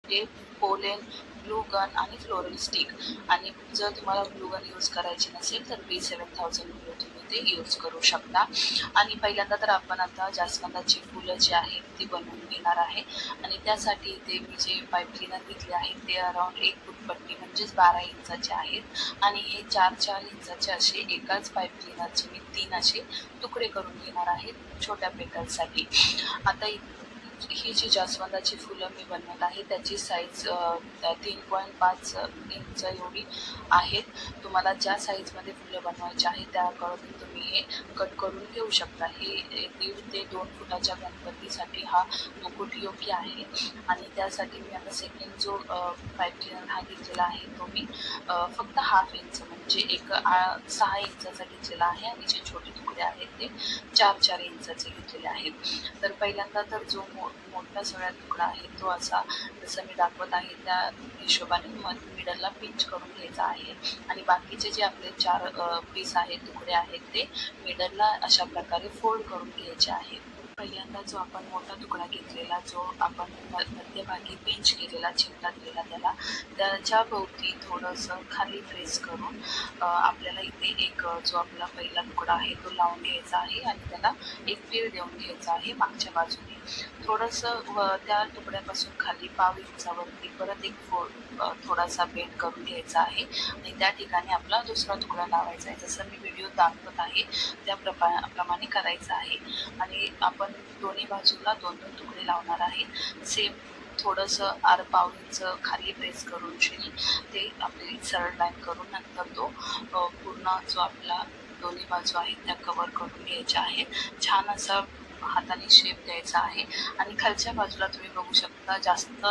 Tape, pollen, glue gun आणि floral stick. आणि जर तुम्हाला ग्लू गन यूज करायची नसेल तर B7000 तुम्ही ते यूज करू शकता. आणि पहिल्यांदा तर आपण आता जास्वंदाची फुलं जी आहेत ती बनवून घेणार आहे. आणि त्यासाठी इथे मी जे पाईप क्लीनर घेतले आहेत ते अराउंड 1 फूट म्हणजेच 12 इंचाचे आहेत. आणि हे 4-4 इंचाचे असे एकाच पाईप क्लीनरचे मी 3 असे तुकडे करून घेणार आहेत छोट्या पेटलसाठी. आता ही जी जास्वंदाची फुलं मी बनवत आहे त्याची साईज 3.5 इंच एवढी आहेत. तुम्हाला ज्या साईजमध्ये फुलं बनवायची आहे त्या अकॉर्डिंग तुम्ही हे कट करून घेऊ शकता. हे 1.5 ते 2 फुटाच्या गणपतीसाठी हा मुकुट योग्य आहे. आणि त्यासाठी मी आता सेकंड जो पाईप क्लीनर हा घेतलेला आहे तो मी फक्त हाफ इंच म्हणजे 6 इंचाचा घेतलेला आहे. आणि जे छोटे तुकडे आहेत ते 4-4 इंचाचे घेतलेले आहेत. तर पहिल्यांदा तर जो मोठा सगळ्यात तुकडा आहे तो असा जसं मी दाखवत आहे त्या हिशोबाने मिडलला पिंच करून घ्यायचा आहे. आणि बाकीचे जे आपले 4 पीस आहेत तुकडे आहेत ते मिडलला अशा प्रकारे फोल्ड करून घ्यायचे आहेत. पहिल्यांदा जो आपण मोठा तुकडा घेतलेला जो आपण मध्यभागी पिंच केलेला चिमटातलेला त्याच्या भोवती थोडंसं खाली प्रेस करून आपल्याला इथे एक जो आपला पहिला तुकडा आहे तो लावून घ्यायचा आहे. आणि त्याला एक पीळ देऊन घ्यायचा आहे मागच्या बाजूने. थोडंसं त्या तुकड्यापासून खाली पाव इंचावरती परत एक थोडासा बेंड करून घ्यायचा आहे. आणि त्या ठिकाणी आपला दुसरा तुकडा लावायचा आहे. जसं मी व्हिडिओ दाखवत आहे त्या प्रमाणे करायचं आहे. आणि आपण दोन्ही बाजूला 2-2 तुकडे लावणार आहे. सेम थोडंसं पाव इंच खाली प्रेस करून ते आपली सरळ लाईन करून नंतर तो पूर्ण जो आपला दोन्ही बाजू आहेत त्या कव्हर करून घ्यायच्या आहेत. छान असा हाताने शेप द्यायचा आहे. आणि खालच्या बाजूला तुम्ही बघू शकता जास्त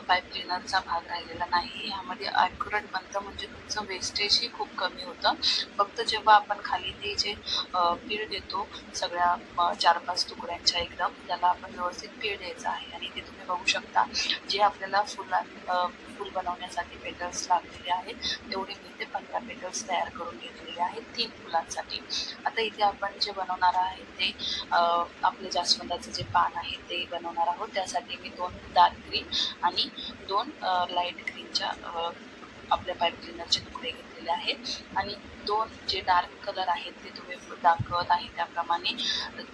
पाईप क्लीनरचा भाग राहिलेला नाही. ह्यामध्ये ॲक्युरेट बनतं म्हणजे तुमचं वेस्टेजही खूप कमी होतं. फक्त जेव्हा आपण खाली ते जे पीळ देतो सगळ्या 4-5 तुकड्यांच्या एकदम त्याला आपण व्यवस्थित पीळ द्यायचं आहे. आणि ते तुम्ही बघू शकता जे आपल्याला फूल बनवण्यासाठी पेटल्स लागलेले आहेत तेवढे मी इथे 15 पेटल्स तयार करून घेतलेले आहेत 3 फुलांसाठी. आता इथे आपण जे बनवणार आहे ते आपले जास्वंदाचं जे पान आहे ते बनवणार आहोत. त्यासाठी मी 2 डार्क ग्रीन आणि 2 लाईट ग्रीनच्या आपल्या पाईप क्लीनरचे तुकडे घेतलेले आहेत. आणि 2 जे डार्क कलर आहेत ते तुम्ही दाखवत आहे त्याप्रमाणे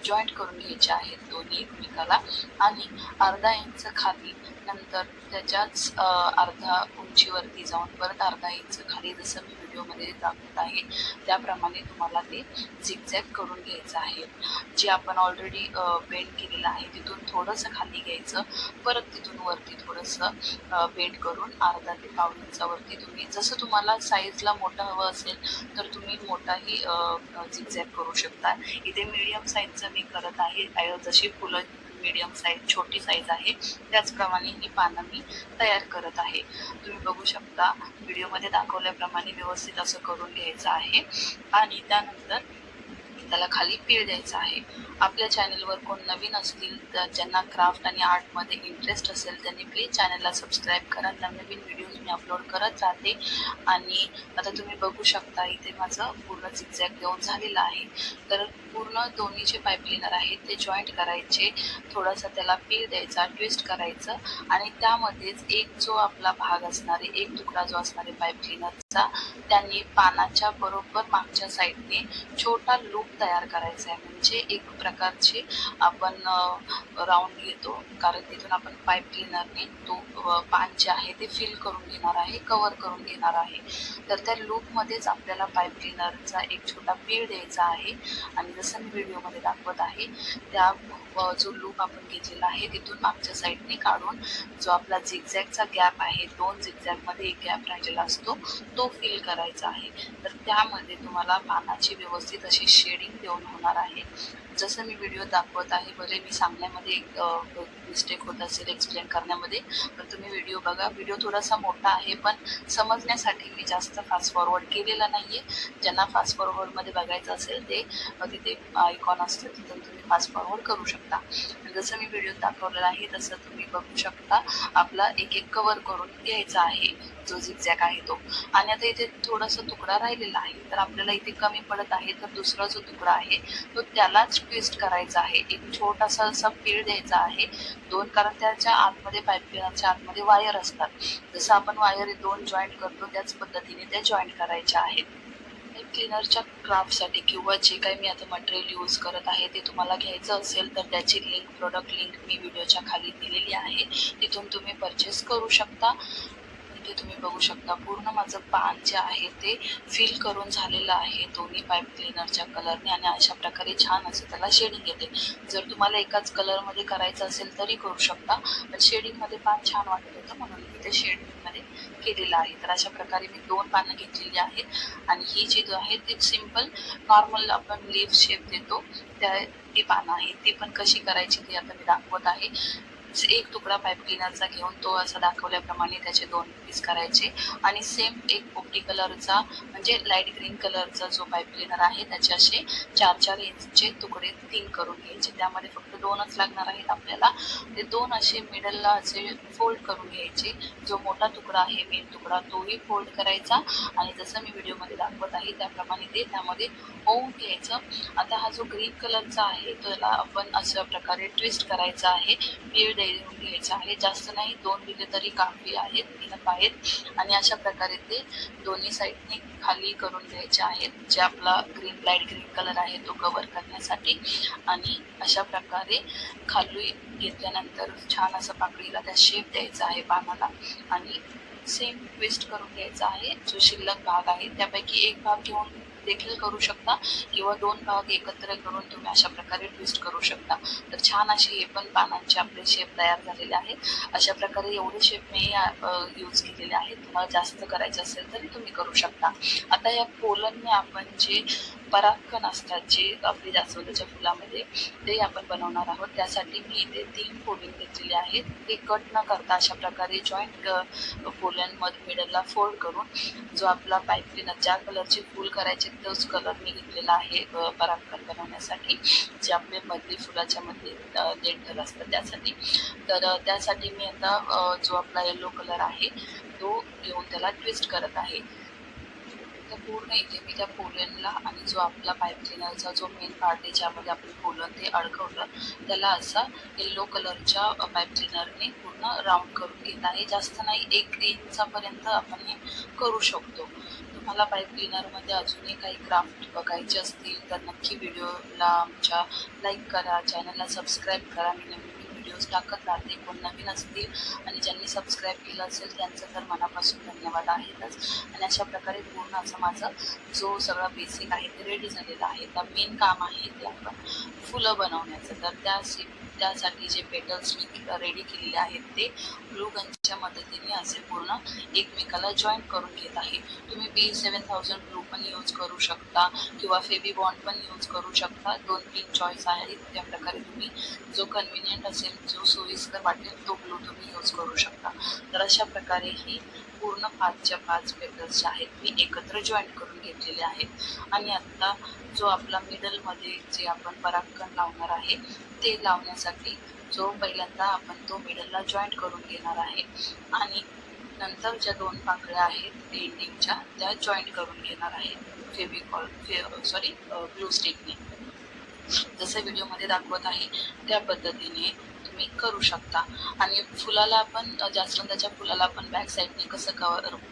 जॉईंट करून घ्यायचे आहेत दोन्ही एकमेकाला. आणि अर्धा इंच खाली नंतर त्याच्याच अर्धा उंचीवरती जाऊन परत अर्धा इंच खाली जसं मी व्हिडिओमध्ये दाखवत आहे त्याप्रमाणे तुम्हाला ते झिगझॅग करून घ्यायचं आहे. जे आपण ऑलरेडी बेंड केलेलं आहे तिथून थोडंसं खाली घ्यायचं. परत तिथून वरती थोडंसं बेंड करून अर्धा ते पाव इंचावरती तुम्ही जसं तुम्हाला साईजला मोठं हवं असेल तर तुम्ही मोठाही झिगझॅग करू शकता. इथे मीडियम साईजचं मी करत आहे. जशी फुलं मीडियम साईज छोटी साईज आहे त्याचप्रमाणे ही पानं मी तयार करत आहे. तुम्ही बघू शकता व्हिडिओमध्ये दाखवल्याप्रमाणे व्यवस्थित असं करून घ्यायचं आहे. आणि त्यानंतर त्याला खाली पीळ द्यायचा आहे. आपल्या चॅनलवर कोण नवीन असतील तर ज्यांना क्राफ्ट आणि आर्टमध्ये इंटरेस्ट असेल त्यांनी प्लीज चॅनलला सबस्क्राईब करा. नवीन व्हिडिओज मी अपलोड करत राहते. आणि आता तुम्ही बघू शकता इथे माझं पूर्ण झिगझॅग देऊन झालेलं आहे. तर पूर्ण दोन्ही जे पाईप क्लीनर आहेत ते जॉईंट करायचे. थोडासा त्याला पीळ द्यायचा, ट्विस्ट करायचं. आणि त्यामध्येच एक जो आपला भाग असणार आहे एक तुकडा जो असणार आहे पाईप क्लीनरचा त्यांनी पानाच्या बरोबर मागच्या साईडने छोटा लूप तयार करायचा आहे. म्हणजे एक प्रकारचे आपण राऊंड घेतो कारण तिथून आपण पाईप क्लीनरने तो पान जे आहे ते फिल करून घेणार आहे, कव्हर करून घेणार आहे. तर त्या लूपमध्येच आपल्याला पाईप क्लीनरचा एक छोटा पीळ द्यायचा आहे. आणि जसं मी व्हिडिओमध्ये दाखवत आहे त्या जो लूप आपण घेतलेला आहे तिथून मागच्या साईडने काढून जो आपला झिगझॅगचा गॅप आहे 2 झिगझॅगमध्ये एक गॅप राहिलेला असतो तो फिल करायचा आहे. तर त्यामध्ये तुम्हाला पानाची व्यवस्थित अशी शेडिंग देऊन होणार आहे. जसं मी व्हिडिओ दाखवत आहे भले मी सांगण्यामध्ये एक मिस्टेक होत असेल एक्सप्लेन करण्यामध्ये तर तुम्ही व्हिडिओ बघा. व्हिडिओ थोडासा मोठा आहे पण समजण्यासाठी मी जास्त फास्ट फॉरवर्ड केलेला नाही आहे. ज्यांना फास्ट फॉरवर्डमध्ये बघायचं असेल ते तिथे आयकॉन असतं तिथून तुम्ही फास्ट फॉरवर्ड करू शकता. आणि जसं मी व्हिडिओत दाखवलेलं आहे तसं तुम्ही बघू शकता. आपला एक एक कवर करून घ्यायचा आहे जो झिगझॅग आहे तो. आणि आता इथे थोडासा तुकडा राहिलेला आहे, तर आपल्याला इथे कमी पडत आहे, तर दुसरा जो तुकडा आहे तो त्यालाच ट्विस्ट करायचा आहे. एक छोटासा असा पीळ द्यायचा आहे दोन, कारण त्याच्या आतमध्ये पाईप क्लिनरच्या आतमध्ये वायर असतात. जसं आपण वायर दोन जॉईंट करतो त्याच पद्धतीने त्या जॉईंट करायच्या आहेत. पाईप क्लिनरच्या क्राफ्टसाठी किंवा जे काही मी आता मटेरियल यूज करत आहे ते तुम्हाला घ्यायचं असेल तर त्याची लिंक, प्रोडक्ट लिंक मी व्हिडिओच्या खाली दिलेली आहे, तिथून तुम्ही परचेस करू शकता. इथे तुम्ही बघू शकता पूर्ण माझं पान जे आहे ते फिल करून झालेलं आहे दोन्ही पाईप क्लिनरच्या कलरने. आणि अशा प्रकारे छान असं त्याला शेडिंग येते. जर तुम्हाला एकाच कलरमध्ये करायचं असेल तरी करू शकता, पण शेडिंगमध्ये पान छान वाटत होतं म्हणून मी ते शेडिंगमध्ये केलेलं आहे. तर अशा प्रकारे मी 2 पानं घेतलेली आहेत आणि ही जी आहे ती सिंपल नॉर्मल आपण लीफ शेप देतो त्या ती पानं आहे. ती पण कशी करायची ती आता मी दाखवत आहे. एक तुकडा पाईप क्लिनरचा घेऊन तो असा दाखवल्याप्रमाणे त्याचे 2 पीस करायचे आणि सेम एक पोपटी कलरचा म्हणजे लाईट ग्रीन कलरचा जो पाईप क्लिनर आहे त्याचे असे 4-4 इंचचे तुकडे 3 करून घ्यायचे. त्यामध्ये फक्त 2च लागणार आहेत आपल्याला. ते 2 असे मिडलला असे फोल्ड करून घ्यायचे. जो मोठा तुकडा आहे मेन तुकडा तोही फोल्ड करायचा आणि जसं मी व्हिडिओमध्ये दाखवत आहे त्याप्रमाणे ते त्यामध्ये होऊन घ्यायचं. आता हा जो ग्रीन कलरचा आहे त्याला आपण अशा प्रकारे ट्विस्ट करायचा आहे. पीळ देऊन घ्यायचा आहे, जास्त नाही, 2 दिले तरी काफी आहेत, इनफ आहेत. आणि अशा प्रकारे ते दोन्ही साईडने खाली करून घ्यायचे आहेत, जे आपला लाईट ग्रीन कलर आहे तो कवर करण्यासाठी. आणि अशा प्रकारे खाली घेतल्यानंतर छान असं पाकळीला त्या शेप द्यायचा आहे पानाला आणि सेम ट्विस्ट करून घ्यायचा आहे. जो शिल्लक भाग आहे त्यापैकी एक भाग घेऊन देखील करू शकता किंवा 2 भाग एकत्र करून तुम्ही अशा प्रकारे ट्विस्ट करू शकता. तर छान असे हे पण पानांचे आपले शेप तयार झालेले आहेत. अशा प्रकारे एवढे शेप मी यूज केलेले आहेत. तुम्हाला जास्त करायचे असेल तरी तुम्ही करू शकता. आता या पोलनने आपण जे परागकण असतात जे आपली जास्वंदाच्या फुलामध्ये ते आपण बनवणार आहोत. त्यासाठी मी इथे 3 पोलन घेतलेले आहेत. ते कट न करता अशा प्रकारे जॉईंट पोलन मिडलला फोल्ड करून जो आपला पाईप क्लिनर ज्या कलरचे फूल करायचे तोच कलर मी घेतलेला आहे परागकण बनवण्यासाठी, जे आपले मधली फुलाच्या मध्ये डेंटल असतात त्यासाठी. तर त्यासाठी मी आता जो आपला येलो कलर आहे तो घेऊन त्याला ट्विस्ट करत आहे. तर पूर्ण इथे मी त्या पोलनला आणि जो आपला पाईप क्लिनरचा जो मेन पार्ट आहे ज्यामध्ये आपलं पोलन ते अडकवलं त्याला असा येलो कलरच्या पाईप क्लिनरने पूर्ण राऊंड करून घेत आहे. जास्त नाही, 1 इंचापर्यंत आपण हे करू शकतो. तुम्हाला पाईप क्लिनरमध्ये अजूनही काही क्राफ्ट बघायचे असतील तर नक्की व्हिडिओला आमच्या लाईक करा, चॅनलला सबस्क्राईब करा. मी नवीन व्हिडिओज टाकत राहते. कोण नवीन असतील आणि ज्यांनी सबस्क्राईब केलं असेल त्यांचं तर मनापासून धन्यवाद आहेतच. आणि अशा प्रकारे पूर्ण असं माझं जो सगळा बेसिक आहे ते रेडी झालेलं आहे. तर मेन काम आहे ते आपण फुलं बनवण्याचं. तर त्यासाठी जे पेटल्स मी रेडी केलेले आहेत ते ग्लू गनच्या मदतीने असे पूर्ण एकमेकाला जॉईंट करून घेत आहे. तुम्ही B7000 ग्लू पण यूज करू शकता किंवा फेबी बॉन्ड पण यूज करू शकता. 2-3 चॉईस आहेत. त्या प्रकारे तुम्ही जो कन्व्हिनियंट असेल, जो सोयीस्कर वाटेल तो ग्लू तुम्ही यूज करू शकता. तर अशा प्रकारे ही पूर्ण 5च्या 5 पेटल्स जे आहेत मी एकत्र जॉईंट करून घेतलेले आहेत. आणि आत्ता जो आपला मिडलमध्ये जे आपण परागकण लावणार आहे ते लावण्यासाठी जो पहिल्यांदा आपण तो मिडलला जॉईंट करून घेणार आहे आणि नंतर ज्या 2 पाकळ्या आहेत एंडिंगच्या त्या जॉईंट करून घेणार आहे ग्लू स्टिकने. जसं व्हिडिओमध्ये दाखवत आहे त्या पद्धतीने तुम्ही करू शकता. आणि फुलाला आपण जास्वंदाच्या फुलाला आपण बॅक साईडने कसं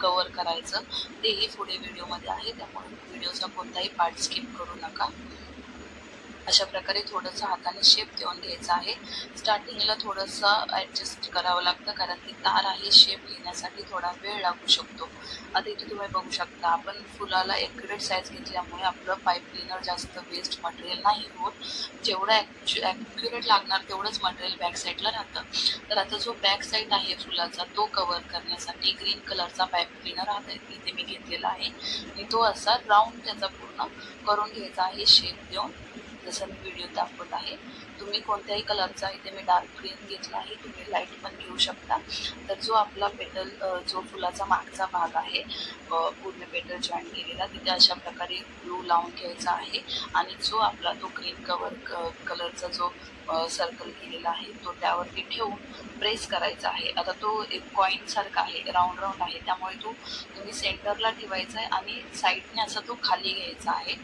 कवर करायचं तेही पुढे व्हिडिओमध्ये आहे, त्यामुळे व्हिडिओचा कोणताही पार्ट स्किप करू नका. अशा प्रकारे थोडंसं हाताने शेप देऊन घ्यायचा आहे. स्टार्टिंगला थोडंसं ॲडजस्ट करावं लागतं कारण ती तार आहे, शेप घेण्यासाठी थोडा वेळ लागू शकतो. आता इथे तुम्ही बघू शकता आपण फुलाला ॲक्युरेट साईज घेतल्यामुळे आपलं पाईप क्लिनर जास्त वेस्ट मटेरियल नाही होत. जेवढं ॲक्युरेट लागणार तेवढंच मटेरियल बॅक साईडला राहतं. तर आता जो बॅक साईड आहे फुलाचा तो कवर करण्यासाठी ग्रीन कलरचा पाईप क्लिनर आता इथे मी घेतलेला आहे आणि तो असा राऊंड त्याचा पूर्ण करून घ्यायचा आहे शेप देऊन. जसं मी व्हिडिओ दाखवत आहे. तुम्ही कोणत्याही कलरचा, इथे मी डार्क ग्रीन घेतला आहे, तुम्ही लाईट पण घेऊ शकता. तर जो आपला पेटल जो फुलाचा मागचा भाग आहे पूर्ण पेटल जॉईन केलेला, तिथे अशा प्रकारे ग्लू लावून घ्यायचा आहे आणि जो आपला तो ग्रीन कलरचा जो सर्कल केलेला आहे तो त्यावरती ठेवून प्रेस करायचा आहे. आता तो एक कॉईन सारखा आहे, राऊंड राऊंड आहे, त्यामुळे तो तुम्ही सेंटरला ठेवायचा आहे आणि साईडने असा तो खाली घ्यायचा आहे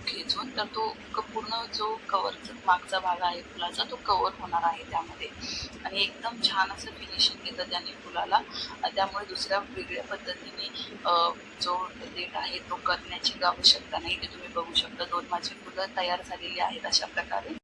खेचून. तर तो पूर्ण जो कव्हरचा मागचा भाग आहे फुलाचा तो कव्हर होणार आहे त्यामध्ये आणि एकदम छान असं फिनिशिंग येतं त्याने फुलाला. त्यामुळे दुसऱ्या वेगळ्या पद्धतीने जो डेट आहे तो करण्याची आवश्यकता नाही. ते तुम्ही बघू शकता. 2 माझी फुलं तयार झालेली आहेत अशा प्रकारे.